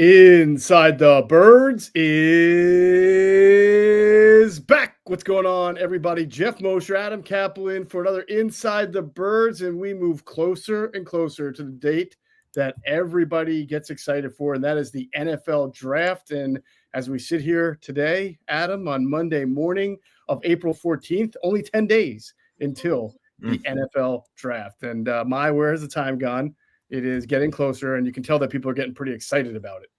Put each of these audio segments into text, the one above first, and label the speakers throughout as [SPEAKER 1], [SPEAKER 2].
[SPEAKER 1] Inside the Birds is back. What's going on, everybody? Geoff, Mosher, Adam Caplan for another Inside the Birds, and we move closer and closer to the date that everybody gets excited for, and that is the NFL Draft. And as we sit here today, Adam, on Monday morning of April 14th, only 10 days until the NFL Draft. And where has the time gone? It is getting closer, and you can tell that people are getting pretty excited about it.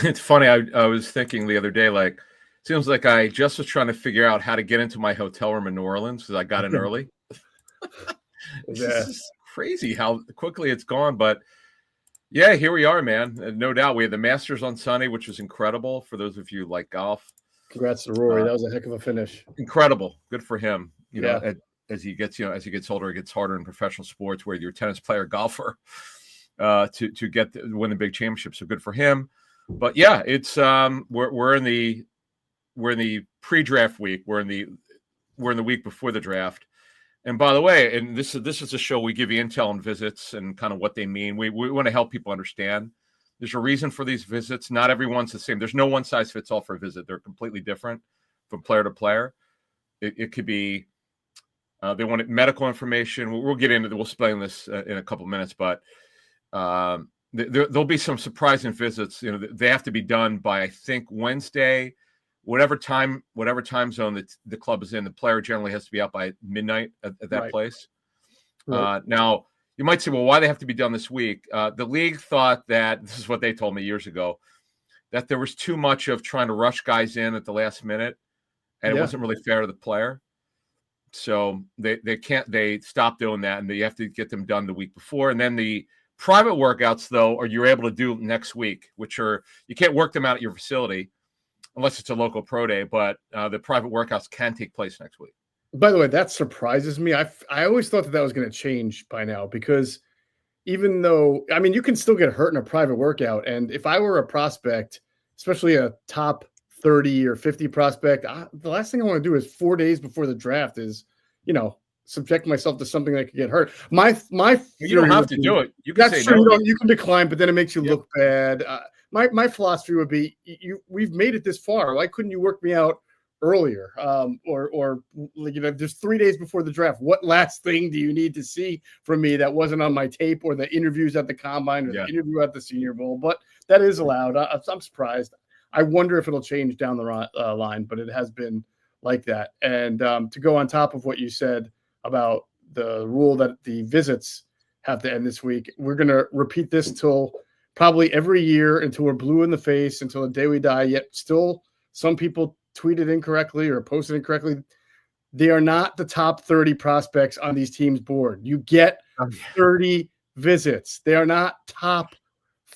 [SPEAKER 2] It's funny. I was thinking the other day, like, seems like I just was trying to figure out how to get into my hotel room in New Orleans because I got in early. It's just crazy how quickly it's gone. But yeah, here we are, man. No doubt. We had the Masters on Sunday, which was incredible for those of you who like golf.
[SPEAKER 1] Congrats to Rory. That was a heck of a finish.
[SPEAKER 2] Incredible. Good for him. You know, as he gets older, it gets harder in professional sports, whether you're a tennis player, golfer, to win the big championship. So good for him. But yeah, it's we're in the pre-draft week. We're in the week before the draft. And by the way, and this is a show we give you intel on visits and kind of what they mean. We want to help people understand. There's a reason for these visits. Not everyone's the same. There's no one size fits all for a visit. They're completely different from player to player. It could be they wanted medical information. We'll get into we'll explain this in a couple of minutes, but there'll be some surprising visits. You know, they have to be done by, I think, Wednesday, whatever time zone that the club is in. The player generally has to be out by midnight at that place. Right. Now, you might say, well, why they have to be done this week? The league thought that, this is what they told me years ago, that there was too much of trying to rush guys in at the last minute, and it wasn't really fair to the player. So they stopped doing that, and you have to get them done the week before. And then the private workouts, though, you're able to do next week, which are, you can't work them out at your facility unless it's a local pro day, but the private workouts can take place next week.
[SPEAKER 1] By the way, that surprises me. I always thought that was going to change by now, because even though, I mean, you can still get hurt in a private workout. And if I were a prospect, especially a top 30 or 50 prospect, the last thing I want to do is 4 days before the draft is, subject myself to something that could get hurt. My
[SPEAKER 2] you don't have to do it. You can
[SPEAKER 1] that's
[SPEAKER 2] say
[SPEAKER 1] true.
[SPEAKER 2] no.
[SPEAKER 1] You can decline, but then it makes you look bad. My philosophy would be, we've made it this far. Why couldn't you work me out earlier? Or just 3 days before the draft. What last thing do you need to see from me that wasn't on my tape, or the interviews at the combine, or the interview at the Senior Bowl? But that is allowed. I'm surprised. I wonder if it'll change down the line, but it has been like that. And to go on top of what you said about the rule that the visits have to end this week, we're going to repeat this till probably every year until we're blue in the face, until the day we die. Yet still some people tweeted incorrectly or posted incorrectly. They are not the top 30 prospects on these teams' board. You get 30 visits. They are not top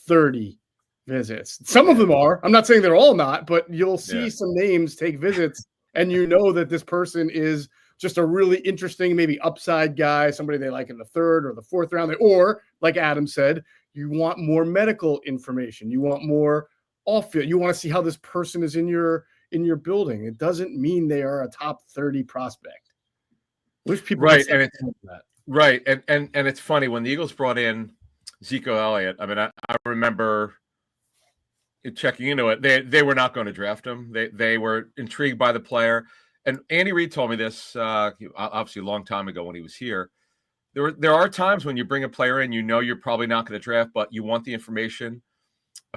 [SPEAKER 1] 30 visits. Some of them are. I'm not saying they're all not, but you'll see some names take visits, and you know that this person is just a really interesting, maybe upside guy, somebody they like in the third or the fourth round. Or, like Adam said, you want more medical information. You want more off-field. You want to see how this person is in your building. It doesn't mean they are a top 30 prospect. Wish people
[SPEAKER 2] right, and it's that. Right, and it's funny when the Eagles brought in Zeke Elliott. I mean, I remember checking into it. They were not going to draft him. They were intrigued by the player. And Andy Reid told me this obviously a long time ago when he was here. There are times when you bring a player in, you're probably not going to draft, but you want the information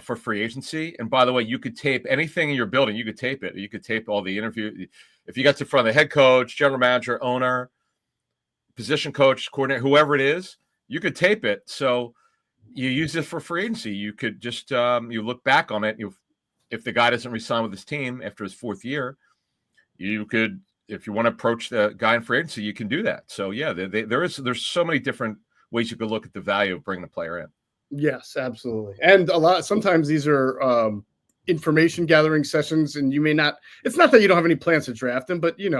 [SPEAKER 2] for free agency. And by the way, you could tape anything in your building. You could tape it. You could tape all the interview. If you got to front of the head coach, general manager, owner, position coach, coordinator, whoever it is, you could tape it. So you use it for free agency. You could just you look back on it. If the guy doesn't resign with his team after his fourth year, you could, if you want to approach the guy in free agency, you can do that. So yeah, there's so many different ways you could look at the value of bringing a player in.
[SPEAKER 1] Yes, absolutely. And sometimes these are information gathering sessions, and you may not. It's not that you don't have any plans to draft him, but you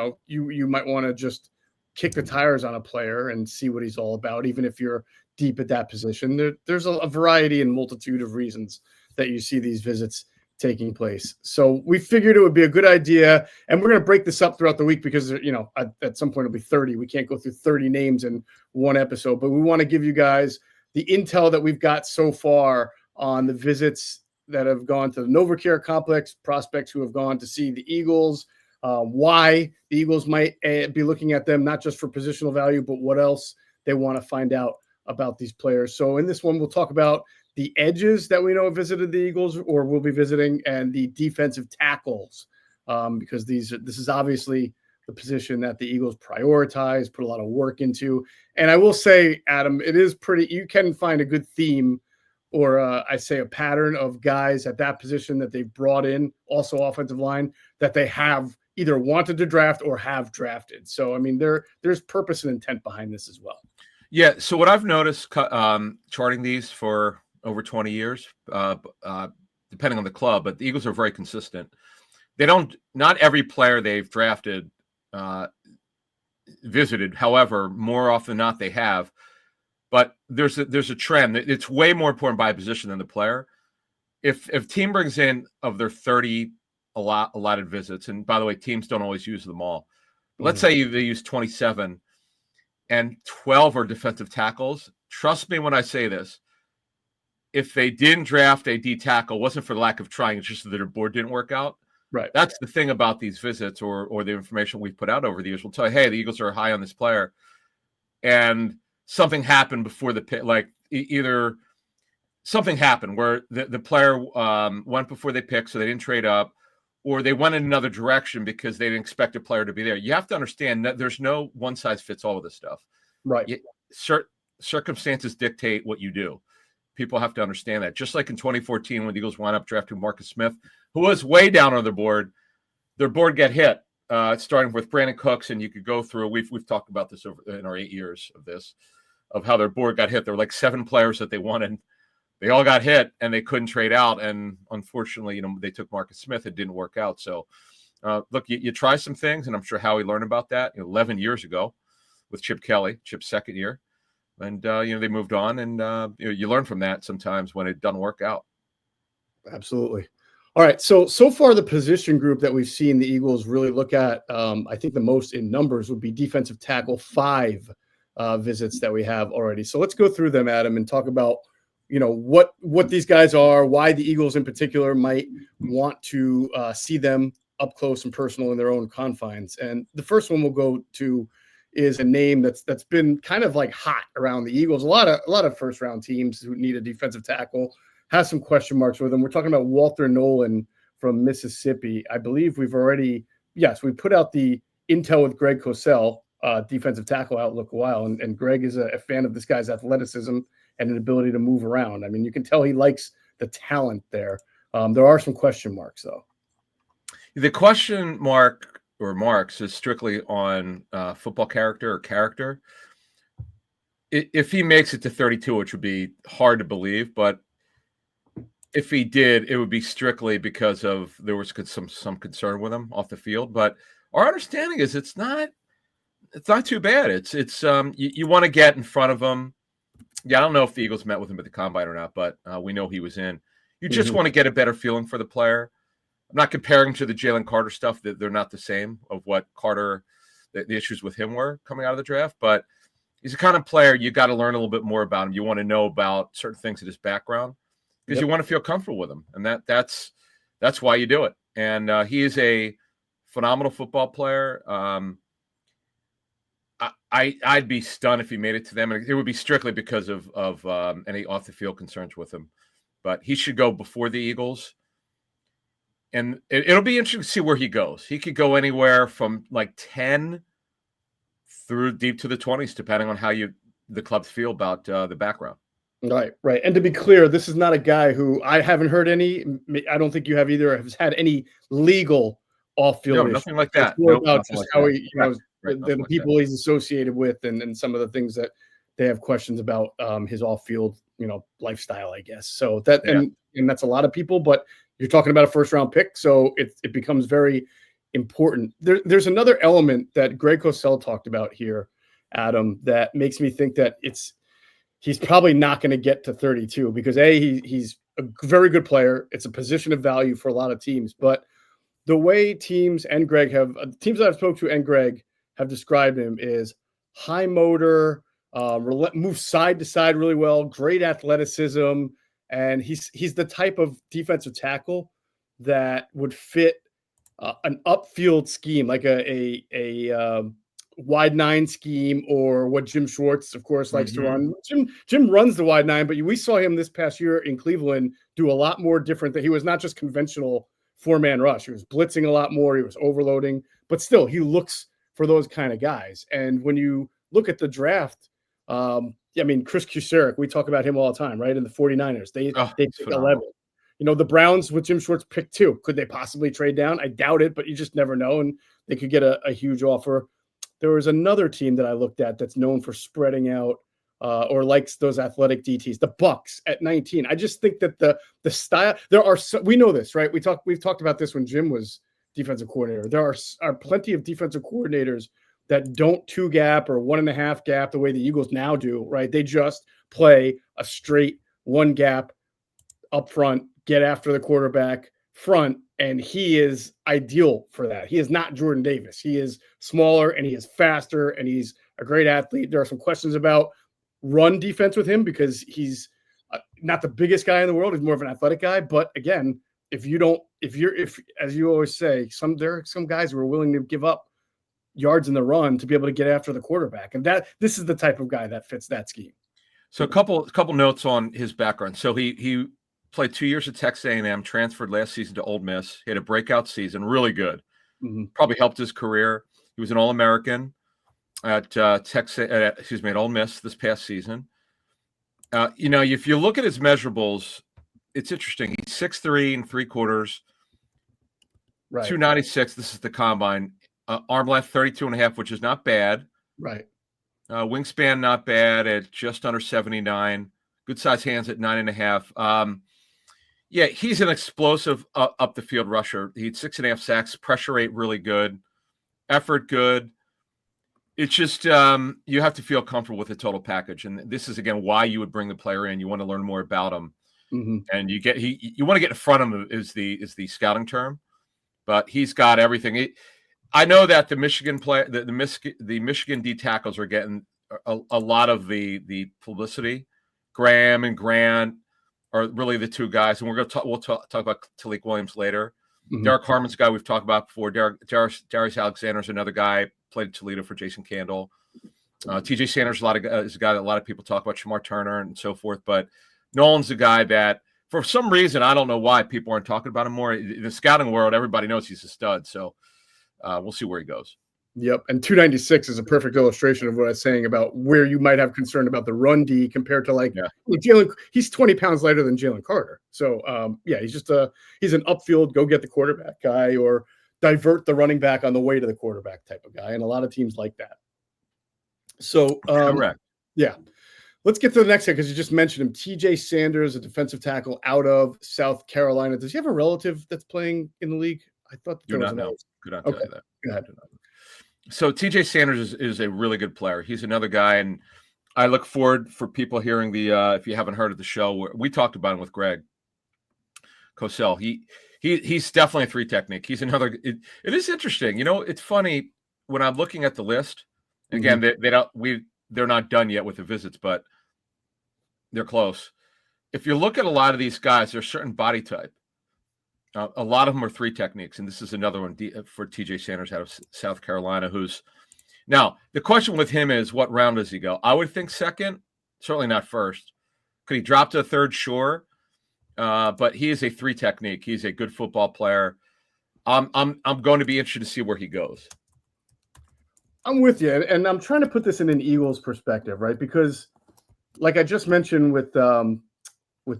[SPEAKER 1] might want to just kick the tires on a player and see what he's all about, even if you're deep at that position. There's a variety and multitude of reasons that you see these visits taking place. So we figured it would be a good idea, and we're going to break this up throughout the week because, at some point it'll be 30. We can't go through 30 names in one episode, but we want to give you guys the intel that we've got so far on the visits that have gone to the NovaCare complex, prospects who have gone to see the Eagles, why the Eagles might be looking at them, not just for positional value, but what else they want to find out about these players. So in this one, we'll talk about the edges that we know have visited the Eagles or will be visiting, and the defensive tackles, because this is obviously the position that the Eagles prioritize, put a lot of work into. And I will say, Adam, it is you can find a good theme, or I say a pattern of guys at that position that they've brought in, also offensive line, that they have either wanted to draft or have drafted. So, I mean, there's purpose and intent behind this as well.
[SPEAKER 2] Yeah. So what I've noticed charting these for over 20 years, depending on the club, but the Eagles are very consistent. Not every player they've drafted visited. However, more often than not, they have. But there's a trend. It's way more important by position than the player. If team brings in of their 30 allotted visits, and by the way, teams don't always use them all. Let's say they use 27 and 12 are defensive tackles. Trust me when I say this. If they didn't draft a D tackle, it wasn't for the lack of trying. It's just that their board didn't work out.
[SPEAKER 1] Right.
[SPEAKER 2] That's the thing about these visits or the information we've put out over the years. We'll tell you, hey, the Eagles are high on this player, and something happened before the pick. Like either something happened where the player went before they picked, so they didn't trade up, or they went in another direction because they didn't expect a player to be there. You have to understand that there's no one size fits all of this stuff.
[SPEAKER 1] Right.
[SPEAKER 2] Circumstances dictate what you do. People have to understand that. Just like in 2014 when the Eagles wound up drafting Marcus Smith, who was way down on their board got hit, starting with Brandon Cooks, and you could go through. We've talked about this over in our 8 years of how their board got hit. There were like 7 players that they wanted. They all got hit, and they couldn't trade out. And unfortunately, they took Marcus Smith. It didn't work out. So, look, you try some things, and I'm sure Howie learned about that 11 years ago with Chip Kelly, Chip's second year. And, they moved on, and you learn from that sometimes when it doesn't work out.
[SPEAKER 1] Absolutely. All right. So far, the position group that we've seen the Eagles really look at, I think the most in numbers would be defensive tackle, 5 visits that we have already. So let's go through them, Adam, and talk about, what these guys are, why the Eagles in particular might want to see them up close and personal in their own confines. And the first one we'll go to is a name that's been kind of like hot around the Eagles. A lot of first round teams who need a defensive tackle has some question marks with them. We're talking about WalterNolen from Mississippi. I believe we put out the intel with Greg Cosell, defensive tackle outlook a while. And Greg is a fan of this guy's athleticism and an ability to move around. I mean, you can tell he likes the talent there. There are some question marks though.
[SPEAKER 2] The question mark or marks is strictly on football character. If he makes it to 32, which would be hard to believe, but if he did, it would be strictly because of there was some concern with him off the field. But our understanding is it's not too bad. It's you want to get in front of him. Yeah, I don't know if the Eagles met with him at the combine or not, but we know he was in. You just want to get a better feeling for the player. I'm not comparing to the Jalen Carter stuff, that they're not the same of what Carter, the issues with him were coming out of the draft, but he's the kind of player you got to learn a little bit more about him. You want to know about certain things in his background because you want to feel comfortable with him. And that's why you do it. And he is a phenomenal football player. I'd be stunned if he made it to them. And it would be strictly because of any off the field concerns with him, but he should go before the Eagles. And it'll be interesting to see where he goes. He could go anywhere from like 10 through deep to the 20s, depending on how the clubs feel about the background.
[SPEAKER 1] Right. And to be clear, this is not a guy who I haven't heard any. I don't think you have either. Has had any legal off-field issues.
[SPEAKER 2] Nothing like that.
[SPEAKER 1] It's more about just like how he, the
[SPEAKER 2] like
[SPEAKER 1] people he's associated with, and some of the things that they have questions about his off-field, lifestyle, I guess. So that and that's a lot of people, but you're talking about a first-round pick, so it becomes very important. There's another element that Greg Cosell talked about here, Adam, that makes me think that he's probably not going to get to 32 because he's a very good player. It's a position of value for a lot of teams, but the way teams and Greg teams that I've spoke to and Greg have described him is high motor, moves side to side really well, great athleticism, And he's the type of defensive tackle that would fit an upfield scheme, like a wide nine scheme, or what Jim Schwartz, of course, likes to run. Jim runs the wide nine, but we saw him this past year in Cleveland do a lot more different. That he was not just conventional 4-man rush. He was blitzing a lot more. He was overloading, but still, he looks for those kind of guys. And when you look at the draft, I mean, Chris Kuceric, we talk about him all the time, right? In the 49ers, they pick 11. The Browns with Jim Schwartz picked 2. Could they possibly trade down? I doubt it, but you just never know. And they could get a huge offer. There was another team that I looked at that's known for spreading out or likes those athletic DTs, the Bucks at 19. I just think that the style, we know this, right? We've talked about this when Jim was defensive coordinator. There are plenty of defensive coordinators that don't 2-gap or 1.5 gap the way the Eagles now do, right? They just play a straight 1-gap up front, get after the quarterback front, and he is ideal for that. He is not Jordan Davis. He is smaller, and he is faster, and he's a great athlete. There are some questions about run defense with him because he's not the biggest guy in the world. He's more of an athletic guy. But again, if as you always say, there are some guys who are willing to give up yards in the run to be able to get after the quarterback. And this is the type of guy that fits that scheme.
[SPEAKER 2] So a couple notes on his background. So he played 2 years at Texas A&M, transferred last season to Ole Miss. He had a breakout season, really good. Probably helped his career. He was an All-American at at Ole Miss this past season. If you look at his measurables, it's interesting. He's 6'3" 3/4, right. 296. This is the combine. Arm length 32.5, which is not bad.
[SPEAKER 1] Right.
[SPEAKER 2] Wingspan not bad at just under 79. Good size hands at 9.5. Yeah, he's an explosive up the field rusher. He had 6.5 sacks. Pressure rate really good. Effort good. It's just you have to feel comfortable with the total package, and this is again why you would bring the player in. You want to learn more about him, and you want to get in front of him is the scouting term, but he's got everything. I know that the Michigan the Michigan D tackles are getting a lot of the publicity. Graham and Grant are really the two guys, and we'll talk about Talik Williams later. Derek Harmon's a guy we've talked about before. Darius Alexander is another guy, played Toledo for Jason Candle. TJ Sanders is a guy that a lot of people talk about, Shamar Turner and so forth. But Nolan's a guy that, for some reason, I don't know why people aren't talking about him more. In the scouting world, everybody knows he's a stud. So we'll see where he goes.
[SPEAKER 1] Yep. And 296 is a perfect illustration of what I was saying about where you might have concern about the run D compared to Jalen. He's 20 pounds lighter than Jalen Carter. So, he's just he's an upfield, go get the quarterback guy or divert the running back on the way to the quarterback type of guy. And a lot of teams like that. So,
[SPEAKER 2] correct.
[SPEAKER 1] Yeah. Let's get to the next guy because you just mentioned him. TJ Sanders, a defensive tackle out of South Carolina. Does he have a relative that's playing in the league? I thought that
[SPEAKER 2] do not know. Could not tell you that.
[SPEAKER 1] Go ahead.
[SPEAKER 2] So TJ Sanders is a really good player. He's another guy, and I look forward for people hearing if you haven't heard of the show, we talked about him with Greg Cosell. He's definitely a 3 technique. He's another. It is interesting. It's funny when I'm looking at the list. Again, they're not done yet with the visits, but they're close. If you look at a lot of these guys, there's a certain body type. A lot of them are 3 techniques, and this is another one for TJ Sanders out of South Carolina. Now the question with him is, what round does he go? I would think second, certainly not first. Could he drop to a third? Sure, but he is a 3 technique. He's a good football player. I'm going to be interested to see where he goes.
[SPEAKER 1] I'm with you, and I'm trying to put this in an Eagles perspective, right? Because, like I just mentioned with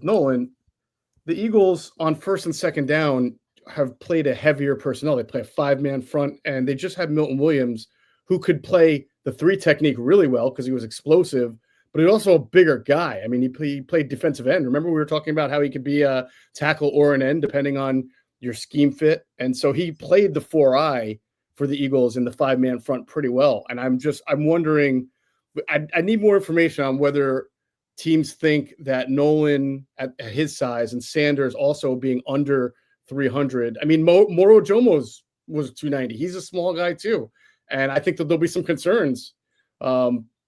[SPEAKER 1] Nolen. The Eagles on first and second down have played a heavier personnel. They play a 5-man front, and they just had Milton Williams, who could play the 3 technique really well because he was explosive, but he's also a bigger guy. I mean, he played defensive end. Remember we were talking about how he could be a tackle or an end depending on your scheme fit. And so he played the 4-eye for the Eagles in the 5-man front pretty well. And I'm wondering, I need more information on whether teams think that Nolen at his size and Sanders also being under 300. I mean, Moro Jomo's was 290. He's a small guy too. And I think that there'll be some concerns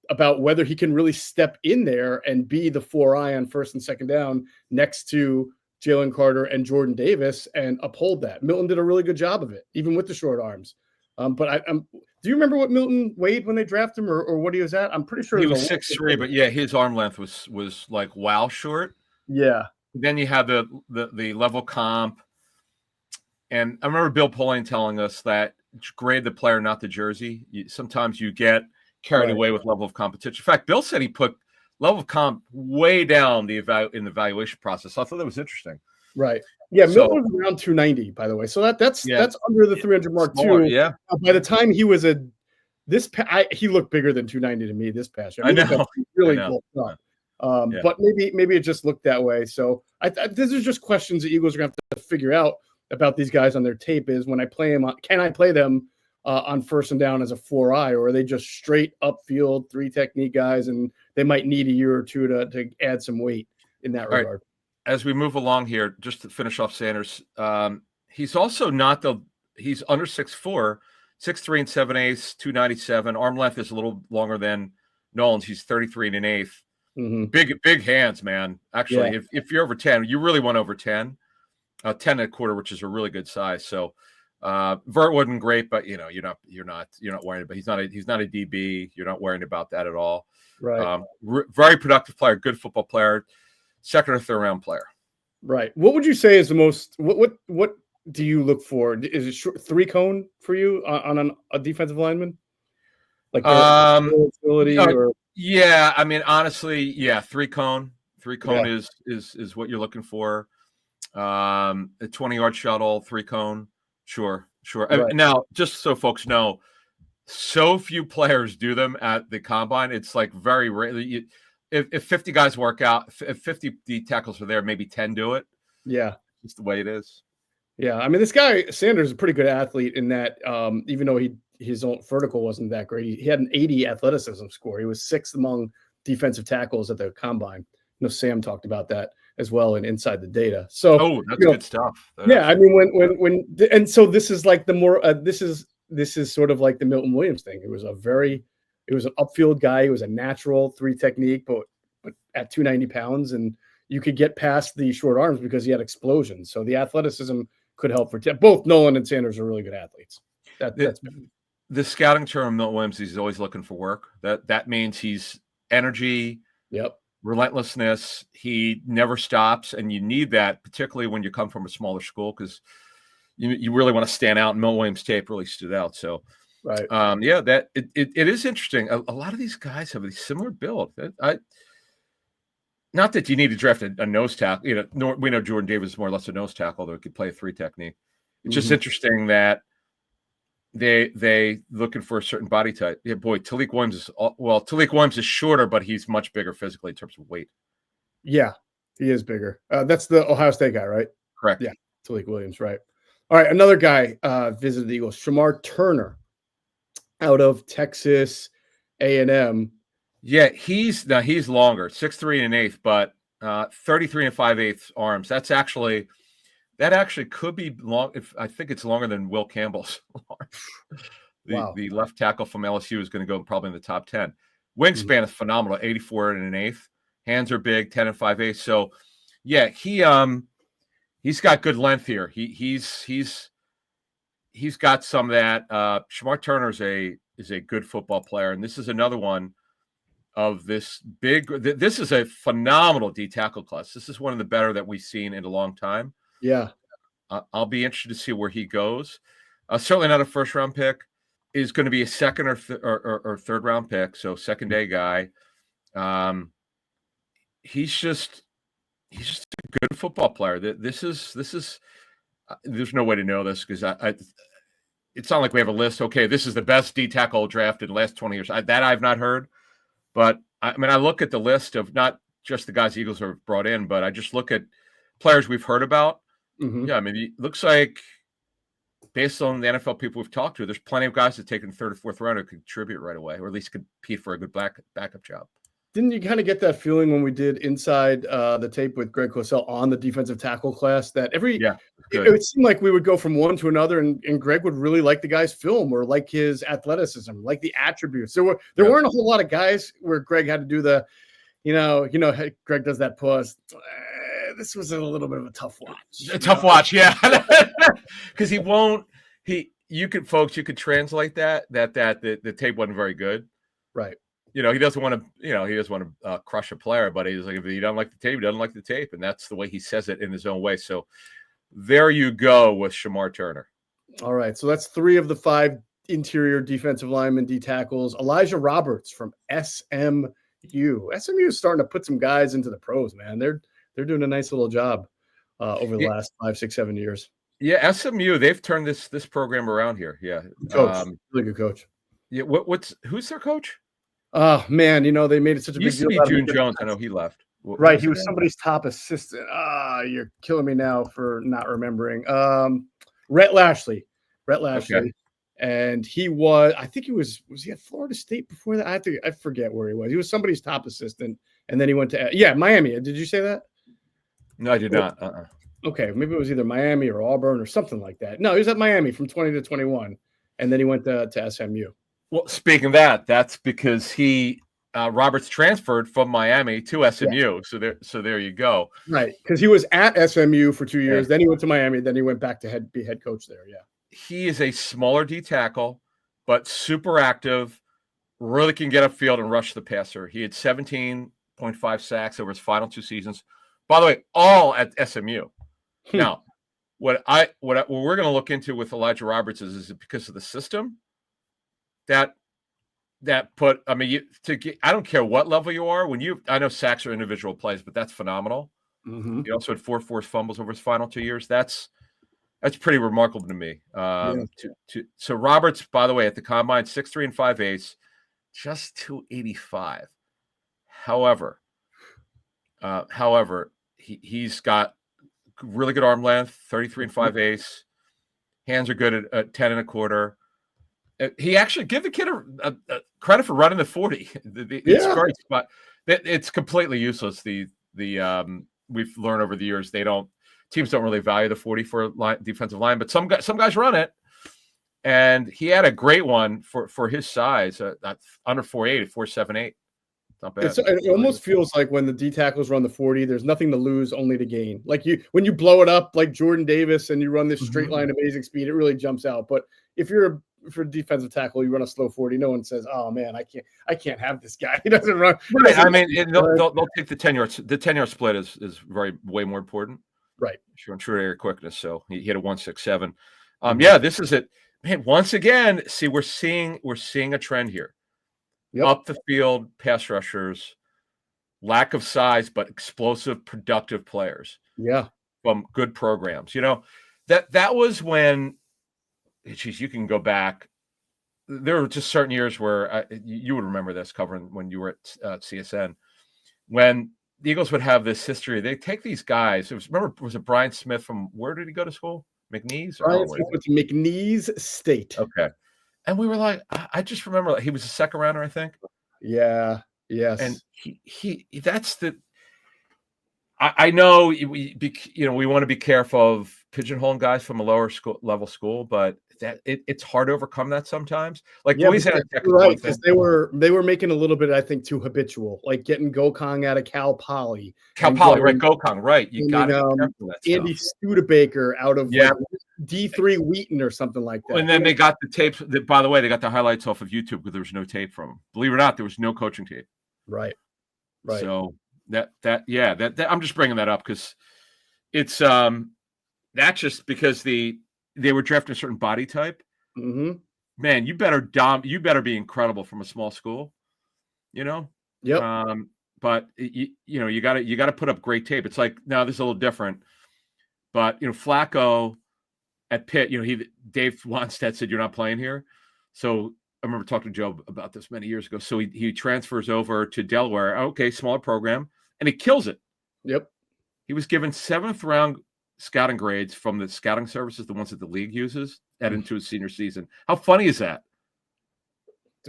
[SPEAKER 1] about whether he can really step in there and be the 4-eye on first and second down next to Jalen Carter and Jordan Davis and uphold that. Milton did a really good job of it, even with the short arms. But do you remember what Milton weighed when they drafted him, or what he was at? I'm pretty sure
[SPEAKER 2] he was 6'3", but yeah, his arm length was like wow short.
[SPEAKER 1] Yeah.
[SPEAKER 2] Then you have the level comp, and I remember Bill Pulling telling us that grade the player, not the jersey. Sometimes you get carried away with level of competition. In fact, Bill said he put level of comp way down in the evaluation process. So I thought that was interesting.
[SPEAKER 1] Right. Yeah, Milton was around 290, by the way. So that's under the 300 mark too.
[SPEAKER 2] Yeah.
[SPEAKER 1] By the time he was he looked bigger than 290 to me this past year.
[SPEAKER 2] I know.
[SPEAKER 1] Really bulked up. But maybe it just looked that way. So this is just questions the Eagles are going to have to figure out about these guys on their tape. Is when I play them, can I play them on first and down as a 4-eye, or are they just straight upfield 3 technique guys, and they might need a year or two to add some weight in that regard.
[SPEAKER 2] Right. As we move along here, just to finish off Sanders, he's also not he's under 6'4", 6'3 and 7/8, 297. Arm length is a little longer than Nolan's. He's 33 1/8.
[SPEAKER 1] Mm-hmm.
[SPEAKER 2] Big hands, man. Actually, if you're over 10, you really want over 10. 10 1/4, which is a really good size. So Vert wasn't great, but you're not worried about. He's not a DB. You're not worried about that at all.
[SPEAKER 1] Right.
[SPEAKER 2] Very productive player, good football player, second or third round player.
[SPEAKER 1] Right. What would you say is the most? What do you look for? Is it short 3 cone for you on a defensive lineman? Like ability or?
[SPEAKER 2] Yeah, I mean, honestly, yeah, 3 cone. 3 cone is what you're looking for. A 20-yard shuttle, 3 cone. Sure. Right. Now, just so folks know, so few players do them at the combine. It's like very rare. If 50 guys work out, if 50 D tackles are there, maybe 10 do it.
[SPEAKER 1] Yeah.
[SPEAKER 2] Just the way it is.
[SPEAKER 1] Yeah. I mean, this guy, Sanders, is a pretty good athlete in that even though his own vertical wasn't that great, he had an 80 athleticism score. He was 6th among defensive tackles at the combine. I know Sam talked about that as well and inside the data. So
[SPEAKER 2] that's good stuff.
[SPEAKER 1] I mean, and so this is like the more this is sort of like the Milton Williams thing. It was an upfield guy. He was a natural 3 technique, but at 290 pounds, and you could get past the short arms because he had explosions. So the athleticism could help for both. Nolen and Sanders are really good athletes. That's
[SPEAKER 2] the scouting term. Milton Williams, he's always looking for work. That means he's energy.
[SPEAKER 1] Yep.
[SPEAKER 2] Relentlessness. He never stops, and you need that, particularly when you come from a smaller school, because you really want to stand out. And Milton Williams' tape really stood out. So,
[SPEAKER 1] right,
[SPEAKER 2] that it is interesting. A lot of these guys have a similar build. Not that you need to draft a nose tackle. We know Jordan Davis is more or less a nose tackle, although he could play a 3 technique. It's just interesting that they looking for a certain body type. Yeah, boy, Talik Williams is shorter, but he's much bigger physically in terms of weight.
[SPEAKER 1] Yeah, he is bigger. That's the Ohio State guy, right?
[SPEAKER 2] Correct.
[SPEAKER 1] Yeah, Talik Williams, right. All right, another guy visited the Eagles, Shamar Turner, out of Texas A&M.
[SPEAKER 2] Yeah, he's longer, 6'3 1/8, but 33 5/8 arms. That actually could be long. I think it's longer than Will Campbell's arm. The left tackle from LSU is going to go probably in the top 10. Wingspan is phenomenal, 84 1/8. Hands are big, 10 5/8. So, yeah, he's got good length here. He's got some of that. Shamar Turner is a good football player, and this is another one of this big. This is a phenomenal D tackle class. This is one of the better that we've seen in a long time.
[SPEAKER 1] Yeah.
[SPEAKER 2] I'll be interested to see where he goes. Certainly not a first round pick. Is going to be a second or third round pick. So second day guy. He's just a good football player. This is there's no way to know this because it's not like we have a list. Okay, this is the best D tackle drafted in the last 20 years. That I've not heard. But I mean, I look at the list of not just the guys the Eagles have brought in, but I just look at players we've heard about. Mm-hmm. Yeah, I mean, it looks like based on the NFL people we've talked to, there's plenty of guys that take in 3rd or 4th round who contribute right away, or at least compete for a good backup job.
[SPEAKER 1] Didn't you kind of get that feeling when we did inside the tape with Greg Cosell on the defensive tackle class that it seemed like we would go from one to another, and Greg would really like the guy's film or like his athleticism, like the attributes. There weren't a whole lot of guys where Greg had to do the, hey, Greg does that pause. This was a little bit of a tough watch.
[SPEAKER 2] A tough watch, yeah, because you could translate that the tape wasn't very good,
[SPEAKER 1] right?
[SPEAKER 2] He doesn't want to crush a player, but he's like, if he doesn't like the tape, he doesn't like the tape, and that's the way he says it in his own way. So there you go with Shamar Turner.
[SPEAKER 1] All right, so that's 3 of the 5 interior defensive linemen, D tackles. Elijah Roberts from SMU. SMU is starting to put some guys into the pros, man. They're doing a nice little job over the last 5, 6, 7 years.
[SPEAKER 2] Yeah, SMU, they've turned this program around here. Yeah,
[SPEAKER 1] coach, really good coach.
[SPEAKER 2] Yeah, who's their coach?
[SPEAKER 1] Oh man, they made it such a big deal.
[SPEAKER 2] Used to be June Jones. I know he left.
[SPEAKER 1] Right, he was somebody's top assistant. You're killing me now for not remembering. Rhett Lashley. Okay. And I think was he at Florida State before that? I forget where he was. He was somebody's top assistant, and then he went to Miami. Did you say that?
[SPEAKER 2] No, I did not.
[SPEAKER 1] Okay, maybe it was either Miami or Auburn or something like that. No, he was at Miami from 20 to 21, and then he went to SMU.
[SPEAKER 2] Well, speaking of that, that's because Roberts transferred from Miami to SMU. Yeah. So there you go.
[SPEAKER 1] Right, because he was at SMU for 2 years, then he went to Miami, then he went back to be head coach there. Yeah,
[SPEAKER 2] he is a smaller D tackle, but super active. Really can get upfield and rush the passer. He had 17.5 sacks over his final 2 seasons. By the way, all at SMU. Now, what we're going to look into with Elijah Roberts is it because of the system that put, I mean, I don't care what level you are. I know sacks are individual plays, but that's phenomenal.
[SPEAKER 1] Mm-hmm.
[SPEAKER 2] He also had 4 forced fumbles over his final 2 years. That's pretty remarkable to me. So Roberts, by the way, at the combine, 6'3" and 5/8, just 285. However, he's got really good arm length, 33 and 5/8. Hands are good at 10 and a quarter. He actually give the kid a credit for running the 40. It's great, but it's completely useless. We've learned over the years teams don't really value the 40 for defensive line, but some guys run it. And he had a great one for his size, under 4.8 at 4.78. Not bad.
[SPEAKER 1] It almost feels like when the D tackles run the 40, there's nothing to lose, only to gain. Like when you blow it up like Jordan Davis and you run this straight line amazing speed, it really jumps out. But if you're a defensive tackle, you run a slow 40, no one says, "Oh man, I can't have this guy. He doesn't run."
[SPEAKER 2] Right. I mean, they'll take the 10-yard. The 10-yard split is way more important.
[SPEAKER 1] Right.
[SPEAKER 2] True air quickness. So he hit a 1.67. Yeah, this is it. Man, once again, we're seeing a trend here. Yep. Up the field pass rushers, lack of size, but explosive, productive players.
[SPEAKER 1] Yeah.
[SPEAKER 2] From good programs. That was when, geez, you can go back. There were just certain years where you would remember this covering when you were at CSN, when the Eagles would have this history. They take these guys. Was it Brian Smith from, where did he go to school? McNeese?
[SPEAKER 1] Brian Smith went to McNeese State.
[SPEAKER 2] Okay. And we were like, I just remember he was a second rounder, I think.
[SPEAKER 1] Yeah. Yes.
[SPEAKER 2] And I know we want to be careful of pigeonholing guys from a lower level school, but it's hard to overcome that sometimes. Like Louisiana Tech,
[SPEAKER 1] right? Because they were making a little bit, I think, too habitual, like getting Gokong out of Cal Poly.
[SPEAKER 2] Right? Gokong, right? You got
[SPEAKER 1] Andy Studebaker out of D3 Wheaton or something like that.
[SPEAKER 2] And then they got the tapes. By the way, they got the highlights off of YouTube because there was no tape from them. Believe it or not, there was no coaching tape.
[SPEAKER 1] Right.
[SPEAKER 2] So that I'm just bringing that up because it's that's just because they were drafting a certain body type.
[SPEAKER 1] Mm-hmm.
[SPEAKER 2] Man, you better be incredible from a small school,
[SPEAKER 1] Yep.
[SPEAKER 2] But you got to put up great tape. It's like, now this is a little different, but Flacco at Pitt, Dave Wanstead said, "You're not playing here." So I remember talking to Joe about this many years ago. So he transfers over to Delaware. Okay, smaller program, and he kills it.
[SPEAKER 1] Yep.
[SPEAKER 2] He was given 7th round scouting grades from the scouting services, the ones that the league uses, into his senior season. How funny is that?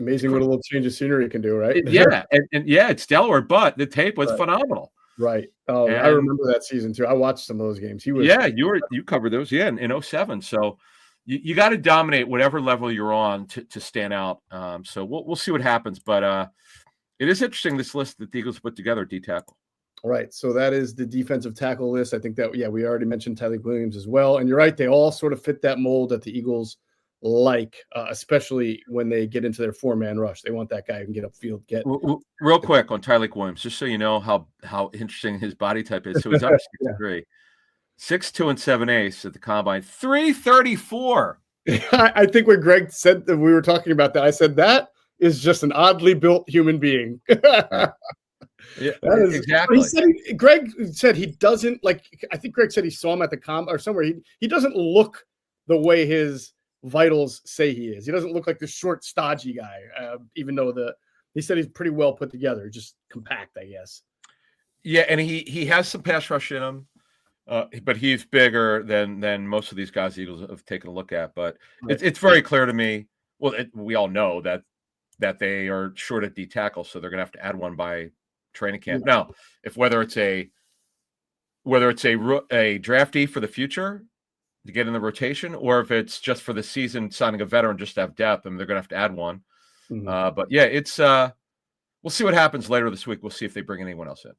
[SPEAKER 1] amazing what a little change of scenery can do, right?
[SPEAKER 2] Yeah, and yeah, it's Delaware, but the tape was phenomenal.
[SPEAKER 1] Right. Oh, I remember that season too. I watched some of those games. He was
[SPEAKER 2] you covered those in 07. So you got to dominate whatever level you're on to stand out. So we'll see what happens, but it is interesting, this list that the Eagles put together, D tackle.
[SPEAKER 1] All right, so that is the defensive tackle list. I think that we already mentioned Tyreek Williams as well, and you're right, they all sort of fit that mold that the Eagles like, especially when they get into their 4-man rush. They want that guy who can get upfield.
[SPEAKER 2] Real quick on Tyreek Williams, just so you know how interesting his body type is. So he's up 6'3", 6'2" and 7/8 at the combine, 334.
[SPEAKER 1] I think when Greg said that we were talking about that, I said that is just an oddly built human being.
[SPEAKER 2] Yeah, exactly.
[SPEAKER 1] Greg said he doesn't like. I think Greg said he saw him at the combine or somewhere. He doesn't look the way his vitals say he is. He doesn't look like the short, stodgy guy. Even though he said he's pretty well put together, just compact, I guess.
[SPEAKER 2] Yeah, and he has some pass rush in him, but he's bigger than most of these guys the Eagles have taken a look at. But it's very clear to me. Well, we all know that they are short at D tackle, so they're going to have to add one by training camp. Now, if whether it's a draftee for the future to get in the rotation, or if it's just for the season signing a veteran just to have depth, they're going to have to add one. But yeah, it's we'll see what happens later this week. We'll see if they bring anyone else in.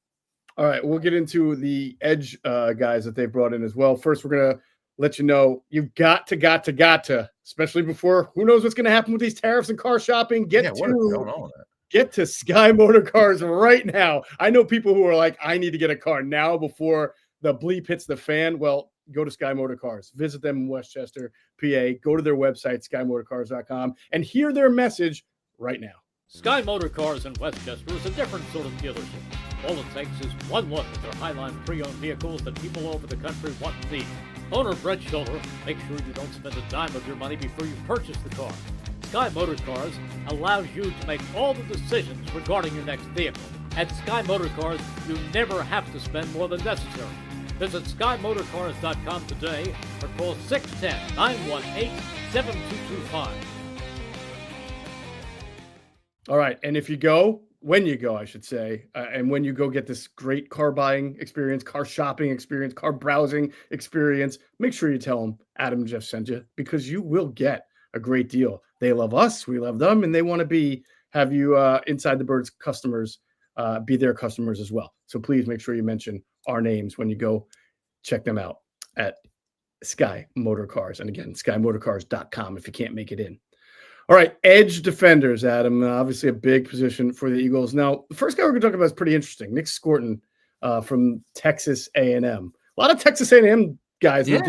[SPEAKER 1] All right, we'll get into the edge guys that they've brought in as well. First, we're going to let you know you've got to, especially before who knows what's going to happen with these tariffs and car shopping. Get to Sky Motor Cars right now. I know people who are like, I need to get a car now before the bleep hits the fan. Well, go to Sky Motor Cars. Visit them in Westchester, PA. Go to their website, skymotorcars.com, and hear their message right now.
[SPEAKER 3] Sky Motor Cars in Westchester is a different sort of dealership. All it takes is one look at their Highline pre-owned vehicles that people all over the country want and need. Owner Brett Schiller, make sure you don't spend a dime of your money before you purchase the car. Sky Motor Cars allows you to make all the decisions regarding your next vehicle. At Sky Motor Cars, you never have to spend more than necessary. Visit SkyMotorCars.com today or call 610-918-7225.
[SPEAKER 1] All right, and when you go, I should say, and when you go get this great car buying experience, car shopping experience, car browsing experience, make sure you tell them Adam and Geoff sent you, because you will get a great deal. They love us, we love them, and they want to have you Inside the Birds customers be their customers as well. So please make sure you mention our names when you go check them out at Sky Motor Cars. And again, SkyMotorCars.com if you can't make it in. All right, edge defenders, Adam. Obviously a big position for the Eagles. Now, the first guy we're going to talk about is pretty interesting. NicScourton from Texas A&M. A lot of Texas A&M guys in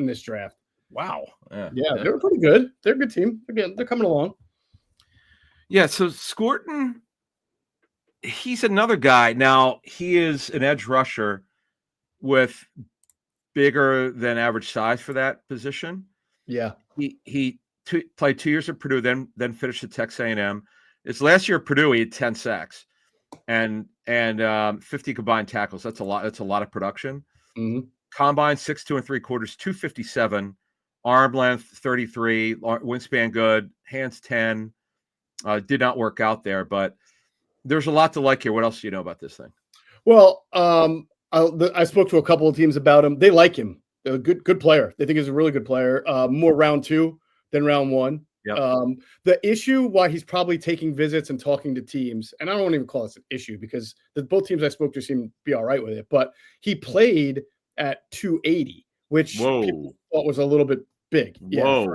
[SPEAKER 1] this draft.
[SPEAKER 2] Wow.
[SPEAKER 1] Yeah, they were pretty good. They're a good team. Again, they're coming along.
[SPEAKER 2] Yeah, so Scourton, he's another guy. Now, he is an edge rusher with bigger than average size for that position.
[SPEAKER 1] Yeah.
[SPEAKER 2] He played 2 years at Purdue, then finished at Texas A&M. His last year at Purdue, he had 10 sacks and 50 combined tackles. That's a lot. That's a lot of production.
[SPEAKER 1] Mm-hmm.
[SPEAKER 2] Combine 6'2 3/4", 257. Arm length 33, wingspan good, hands 10. Did not work out there, but there's a lot to like here. What else do you know about this thing?
[SPEAKER 1] Well, I spoke to a couple of teams about him. They like him. They're a good player. They think he's a really good player. More round 2 than round 1.
[SPEAKER 2] Yep.
[SPEAKER 1] The issue why he's probably taking visits and talking to teams, and I don't even call this an issue because both teams I spoke to seem to be all right with it, but he played at 280, which people thought was a little bit big. Yeah.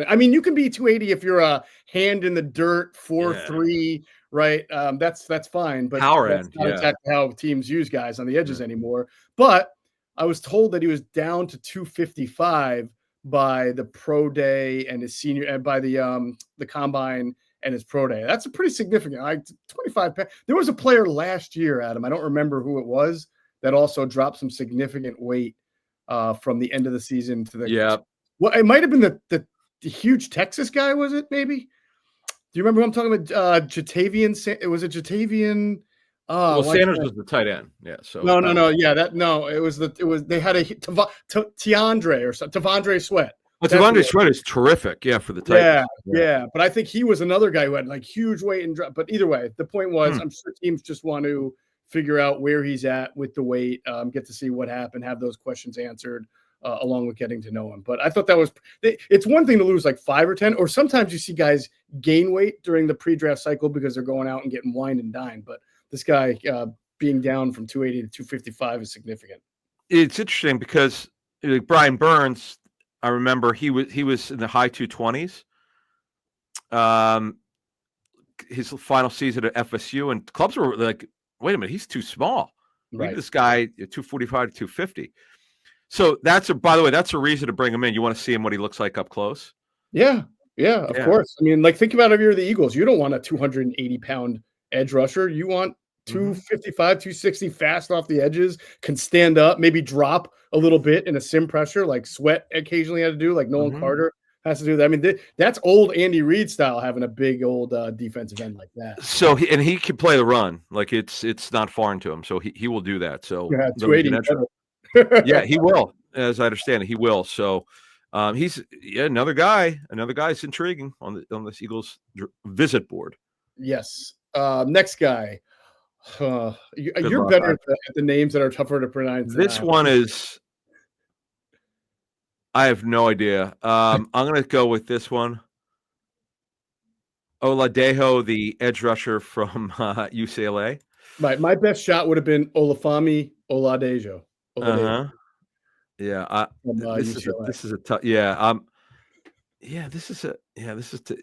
[SPEAKER 1] I mean, you can be 280 if you're a hand in the dirt, 4'3", right? That's fine, but that's not exactly how teams use guys on the edges anymore. But I was told that he was down to 255 by the pro day and his senior, and by the combine and his pro day. That's a pretty significant. 25 pounds. There was a player last year, Adam, I don't remember who it was, that also dropped some significant weight from the end of the season to the Well, it might have been the huge Texas guy, was it? Maybe. Do you remember who I'm talking about? Jatavian. It was a Jatavian.
[SPEAKER 2] Sanders was the tight end. Yeah. So
[SPEAKER 1] no. Yeah, it was they had a Tavondre Sweat.
[SPEAKER 2] But Devondre Sweat is terrific, for the Titans.
[SPEAKER 1] Yeah. But I think he was another guy who had like huge weight and drop. But either way, the point was, I'm sure teams just want to figure out where he's at with the weight, get to see what happened, have those questions answered, along with getting to know him. But I thought that was, it's one thing to lose like 5 or 10, or sometimes you see guys gain weight during the pre-draft cycle because they're going out and getting wined and dined. But this guy being down from 280 to 255 is significant.
[SPEAKER 2] It's interesting because like Brian Burns, I remember he was in the high 220s. His final season at FSU, and clubs were like, wait a minute, he's too small. Leave this guy 245 to 250. So by the way, that's a reason to bring him in. You want to see him what he looks like up close.
[SPEAKER 1] Yeah, of course. I mean, like think about if you're the Eagles, you don't want a 280-pound edge rusher. You want 255, 260 fast off the edges, can stand up, maybe drop a little bit in a sim pressure, like Sweat occasionally had to do, like Nolan Carter has to do that. I mean, that's old Andy Reid style, having a big old defensive end like that.
[SPEAKER 2] So he can play the run, like it's not foreign to him. So he will do that. So
[SPEAKER 1] 280.
[SPEAKER 2] Yeah, he will, as I understand it, he will. So he's another guy. Another guy's intriguing on this Eagles visit board.
[SPEAKER 1] Yes. Next guy. You're better at the names that are tougher to pronounce.
[SPEAKER 2] This one is, I have no idea. I'm going to go with this one. Oladejo, the edge rusher from UCLA.
[SPEAKER 1] Right. My best shot would have been Olafemi Oladejo.
[SPEAKER 2] Yeah. This is a tough. Yeah. This is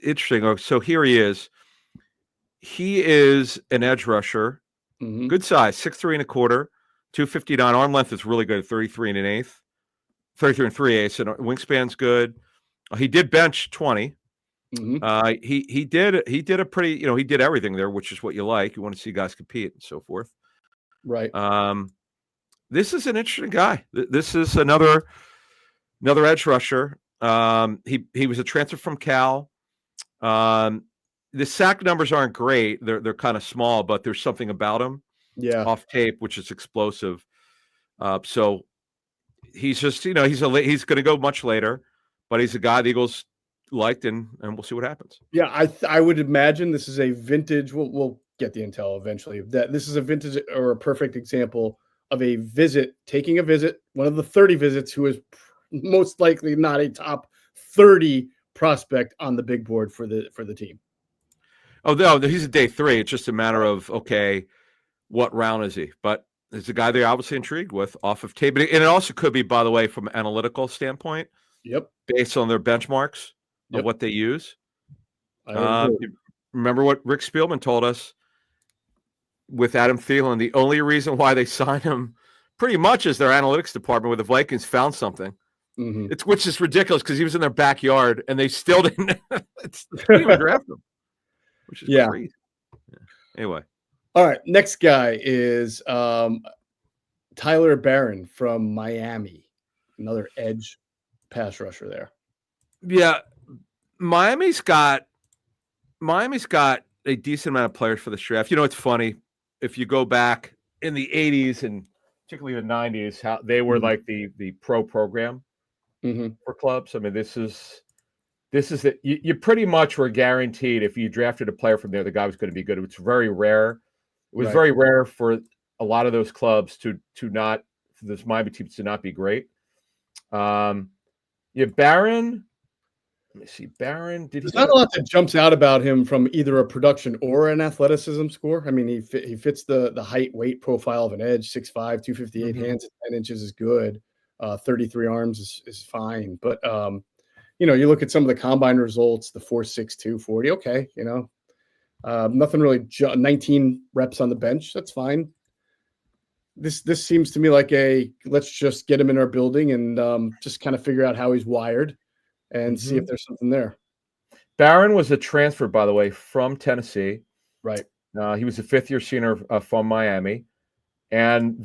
[SPEAKER 2] interesting. So here he is. He is an edge rusher. Good size, 6'3 1/4, 259. Arm length is really good, 33 1/8, 33 3/8. And wingspan's good. He did bench 20. He did a pretty, he did everything there, which is what you like. You want to see guys compete and so forth.
[SPEAKER 1] Right.
[SPEAKER 2] This is an interesting guy. This is another edge rusher. He was a transfer from Cal. The sack numbers aren't great. They're kind of small, but there's something about him off tape, which is explosive. So he's just, he's going to go much later, but he's a guy the Eagles liked, and we'll see what happens.
[SPEAKER 1] Yeah, I would imagine this is a vintage. We'll get the intel eventually. That this is a vintage or a perfect example of taking a visit, one of the 30 visits, who is most likely not a top 30 prospect on the big board for the team.
[SPEAKER 2] Oh, no, he's a day 3. It's just a matter of, okay, what round is he? But it's a guy they're obviously intrigued with off of tape. And it also could be, by the way, from an analytical standpoint.
[SPEAKER 1] Yep.
[SPEAKER 2] Based on their benchmarks of what they use. Remember what Rick Spielman told us with Adam Thielen? The only reason why they signed him pretty much is their analytics department, where the Vikings found something. Which is ridiculous because he was in their backyard and they still didn't even draft him. Which is crazy. Yeah. Anyway.
[SPEAKER 1] All right. Next guy is Tyler Barron from Miami. Another edge pass rusher there.
[SPEAKER 2] Yeah. Miami's got a decent amount of players for the draft. It's funny. If you go back in the 80s and particularly the 90s, how they were like the pro program for clubs. I mean, this is that you pretty much were guaranteed if you drafted a player from there, the guy was going to be good. It's very rare. It was very rare for a lot of those clubs to not, for those Miami teams to not be great. Barron. Let me see. Barron.
[SPEAKER 1] There's not a lot that jumps out about him from either a production or an athleticism score. I mean, he fits the height weight profile of an edge. 6'5", 258 hands, 10 inches is good. 33 arms is fine. But you look at some of the combine results, the 4.6, 240. Okay, nothing really. 19 reps on the bench. That's fine. This seems to me like let's just get him in our building and just kind of figure out how he's wired and see if there's something there.
[SPEAKER 2] Barron was a transfer, by the way, from Tennessee.
[SPEAKER 1] Right.
[SPEAKER 2] He was a 5th-year senior from Miami, and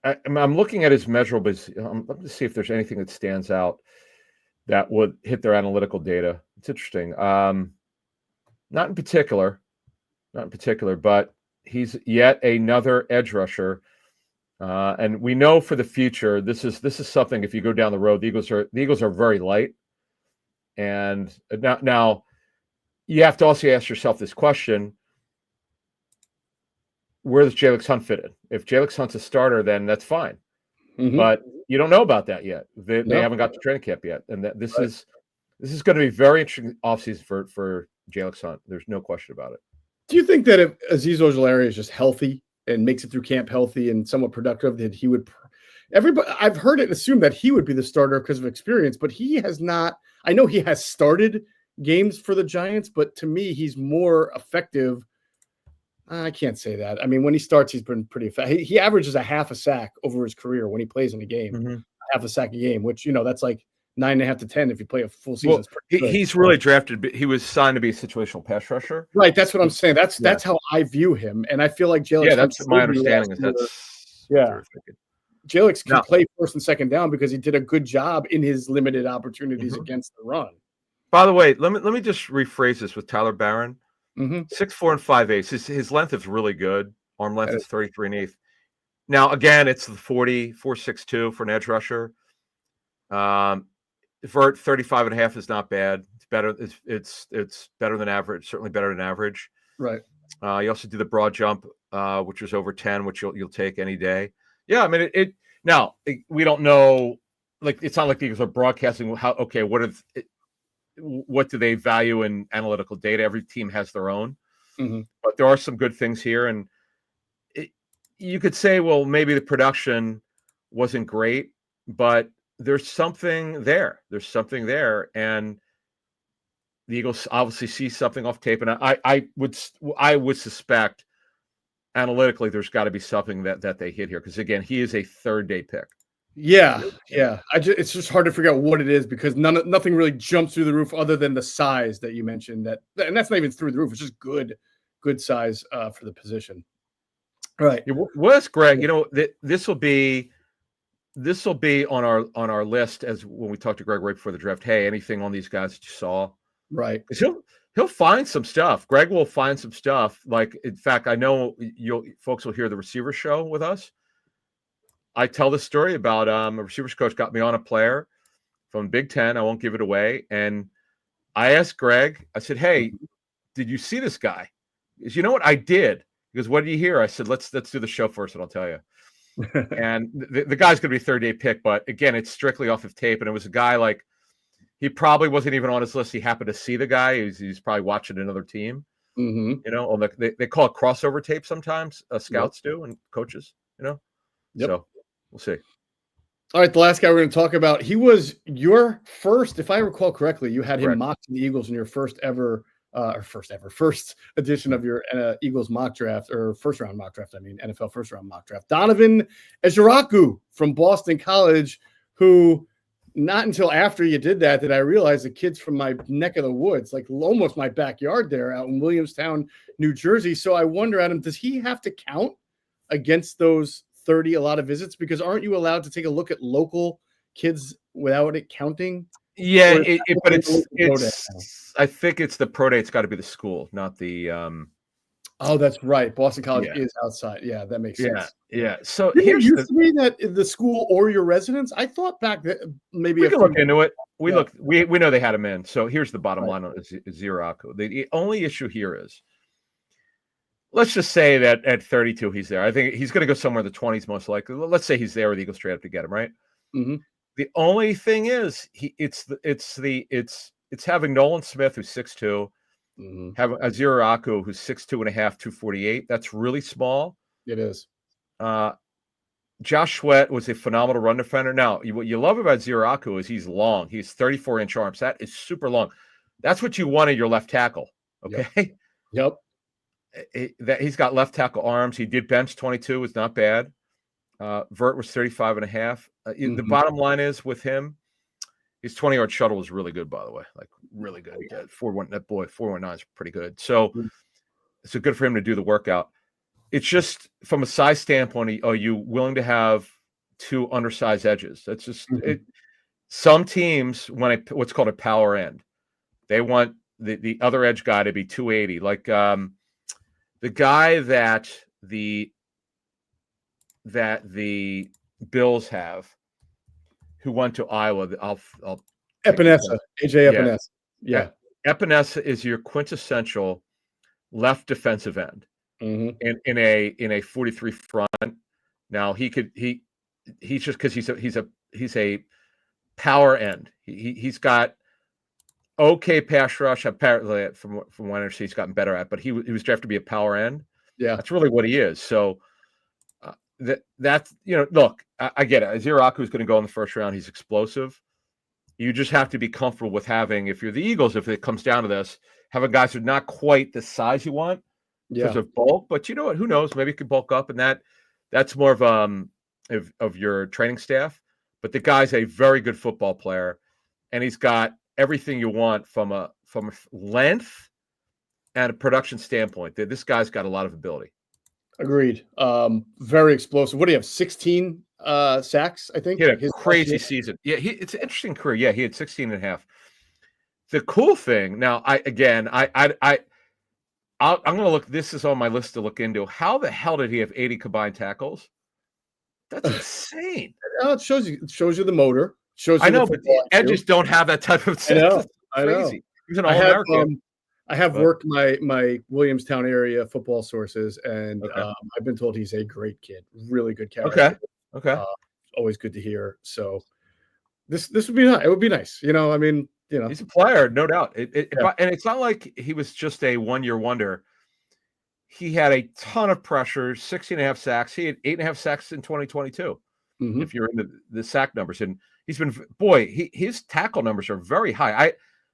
[SPEAKER 2] I'm looking at his measurables. Let me see if there's anything that stands out that would hit their analytical data. It's interesting. Not in particular, but he's yet another edge rusher. And we know for the future, this is something. If you go down the road, the Eagles are very light, and now you have to also ask yourself this question: where does Jalen Hunt fit in? If Jalen Hunt's a starter, then that's fine. But you don't know about that yet. They haven't got to training camp yet, and this is going to be very interesting offseason for Jalen Hunt. There's no question about it.
[SPEAKER 1] Do you think that if Azeez Ojulari is just healthy and makes it through camp healthy and somewhat productive, that he would? Everybody, I've heard it assumed that he would be the starter because of experience, but he has not. I know he has started games for the Giants, but to me, he's more effective. I can't say that. I mean, when he starts, he's been pretty effective. He averages a half a sack over his career when he plays in a game, half a sack a game, which, that's like 9.5 to 10 if you play a full season.
[SPEAKER 2] Well, he's really drafted. He was signed to be a situational pass rusher.
[SPEAKER 1] Right. That's what I'm saying. That's how I view him. And I feel like Jalen.
[SPEAKER 2] Yeah, that's my understanding.
[SPEAKER 1] Jalen can play first and second down because he did a good job in his limited opportunities against the run.
[SPEAKER 2] By the way, let me just rephrase this with Tyler Barron. 6'4" and 5'8". His length is really good. Arm length is 33 1/8. Now, again, it's the 4.6'2" for an edge rusher. Vert 35.5 is not bad. It's better. It's better than average. Certainly better than average.
[SPEAKER 1] Right.
[SPEAKER 2] You also do the broad jump, which is over 10, which you'll take any day. Yeah, I mean it. Now we don't know. Like, it's not like the Eagles are broadcasting what do they value in analytical data? Every team has their own, but there are some good things here, and you could say, well, maybe the production wasn't great, but there's something there. There's something there, and the Eagles obviously see something off tape, and I would suspect analytically there's got to be something that they hit here, because again, he is a third-day pick.
[SPEAKER 1] Yeah. It's just hard to figure out what it is because nothing really jumps through the roof other than the size that you mentioned. And that's not even through the roof. It's just good size for the position. All right.
[SPEAKER 2] Wes, Greg, this will be on our list as when we talk to Greg right before the draft. Hey, anything on these guys that you saw?
[SPEAKER 1] Right.
[SPEAKER 2] He'll find some stuff. Greg will find some stuff. Like, in fact, I know folks will hear the receiver show with us. I tell this story about a receivers coach got me on a player from Big Ten. I won't give it away. And I asked Greg, I said, hey, did you see this guy? He goes, you know what? I did. He goes, what did you hear? I said, let's do the show first and I'll tell you. And the guy's going to be a third-day pick. But again, it's strictly off of tape. And it was a guy like, he probably wasn't even on his list. He happened to see the guy. He's probably watching another team. They call it crossover tape sometimes. Scouts do and coaches, Yep. So we'll see.
[SPEAKER 1] All right, the last guy we're going to talk about, he was your first, if I recall correctly, you had him mocked to the Eagles in your first edition of your Eagles mock draft, or first round mock draft. I mean, NFL first round mock draft. Donovan Ejiraku from Boston College, who not until after you did that did I realize the kid's from my neck of the woods, like almost my backyard there out in Williamstown, New Jersey. So I wonder, Adam, does he have to count against those 30 a lot of visits, because aren't you allowed to take a look at local kids without it counting?
[SPEAKER 2] Yeah, but it's I think it's the pro day. It's got to be the school, not the
[SPEAKER 1] oh, that's right. Boston College is outside. Yeah, that makes sense.
[SPEAKER 2] Yeah. So
[SPEAKER 1] here's used to be that the school or your residence. I thought back that maybe
[SPEAKER 2] we can look into it. We know they had him in. So here's the bottom line on Ejiraku. The only issue here is, let's just say that at 32 he's there. I think he's going to go somewhere in the 20s most likely. Let's say he's there, or the Eagles trade up to get him, right? The only thing is it's having Nolan Smith, who's 6'2", have Ejiraku, who's 6'2.5", 248. That's really small.
[SPEAKER 1] It is.
[SPEAKER 2] Josh Sweat was a phenomenal run defender. Now, what you love about Ejiraku is he's long. He's 34-inch arms. That is super long. That's what you want in your left tackle. Okay.
[SPEAKER 1] Yep.
[SPEAKER 2] He's got left tackle arms. He did bench 22. It's not bad. Vert was 35.5. The bottom line is with him, his 20-yard shuttle was really good, by the way. Like, really good. 419 is pretty good. So it's good for him to do the workout. It's just from a size standpoint, are you willing to have two undersized edges? That's just it. Some teams want what's called a power end. They want the other edge guy to be 280. Like the guy that the that the Bills have, who went to Iowa. I'll
[SPEAKER 1] Epinesa, AJ Epinesa. Yeah.
[SPEAKER 2] Epinesa is your quintessential left defensive end in a 43 front. Now he's just because he's a power end. He's got okay pass rush. Apparently, from what I understand, he's gotten better at. But he was drafted to be a power end.
[SPEAKER 1] Yeah,
[SPEAKER 2] that's really what he is. So that's look, I get it. Ziraku is going to go in the first round. He's explosive. You just have to be comfortable with having, if you're the Eagles, if it comes down to this, having guys who are not quite the size you want because of bulk. But you know what? Who knows? Maybe it could bulk up, and that's more of your training staff. But the guy's a very good football player, and he's got everything you want from a length and a production standpoint. This guy's got a lot of ability.
[SPEAKER 1] Agreed. Very explosive. What do you have? 16 sacks, I think.
[SPEAKER 2] He had a crazy season. Yeah, it's an interesting career. Yeah, he had 16 and a half. The cool thing now, I'm going to look. This is on my list to look into. How the hell did he have 80 combined tackles? That's insane.
[SPEAKER 1] It shows you the motor. Shows you
[SPEAKER 2] I know, but the edges don't have that type of.
[SPEAKER 1] I know.
[SPEAKER 2] Crazy. He's an All-American.
[SPEAKER 1] I have worked my Williamstown area football sources, and I've been told he's a great kid, really good character.
[SPEAKER 2] Okay.
[SPEAKER 1] Always good to hear. So this would be nice. It would be nice. I mean,
[SPEAKER 2] he's a player, no doubt. And it's not like he was just a one-year wonder. He had a ton of pressure, 16.5 sacks. He had 8.5 sacks in 2022. If you're into the sack numbers, and he's been his tackle numbers are very high.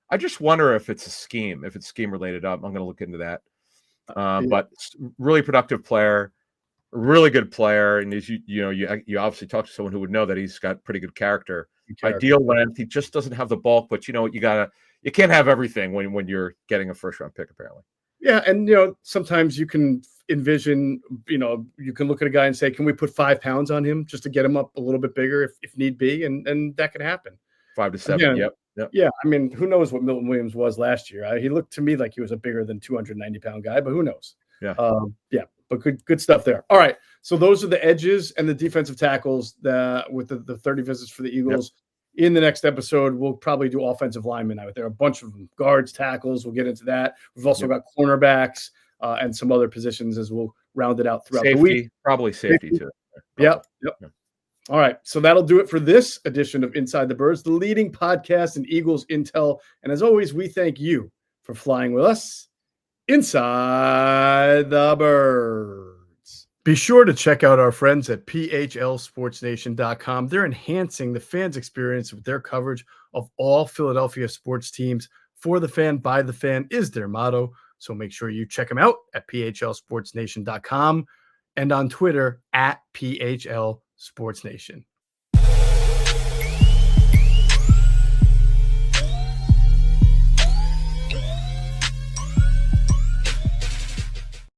[SPEAKER 2] I just wonder if it's scheme related. I'm going to look into that. But really productive player, really good player, and as you obviously talk to someone who would know that he's got pretty good character. Ideal length. He just doesn't have the bulk, but you can't have everything when you're getting a first round pick, apparently.
[SPEAKER 1] Yeah, and sometimes you can envision, you can look at a guy and say, can we put 5 pounds on him just to get him up a little bit bigger if need be, and that could happen.
[SPEAKER 2] 5 to 7. Again, yep.
[SPEAKER 1] Yeah, I mean, who knows what Milton Williams was last year? He looked to me like he was a bigger than 290-pound guy, but who knows?
[SPEAKER 2] Yeah.
[SPEAKER 1] But good stuff there. All right, so those are the edges and the defensive tackles with the 30 visits for the Eagles. Yep. In the next episode, we'll probably do offensive linemen. There are a bunch of them, guards, tackles. We'll get into that. We've also got cornerbacks and some other positions as we'll round it out throughout the week.
[SPEAKER 2] Probably safety too.
[SPEAKER 1] Yep. All right, so that'll do it for this edition of Inside the Birds, the leading podcast in Eagles intel. And as always, we thank you for flying with us inside the Birds. Be sure to check out our friends at PHLSportsNation.com. They're enhancing the fans' experience with their coverage of all Philadelphia sports teams. For the fan, by the fan is their motto. So make sure you check them out at PHLSportsNation.com and on Twitter at PHLSportsNation.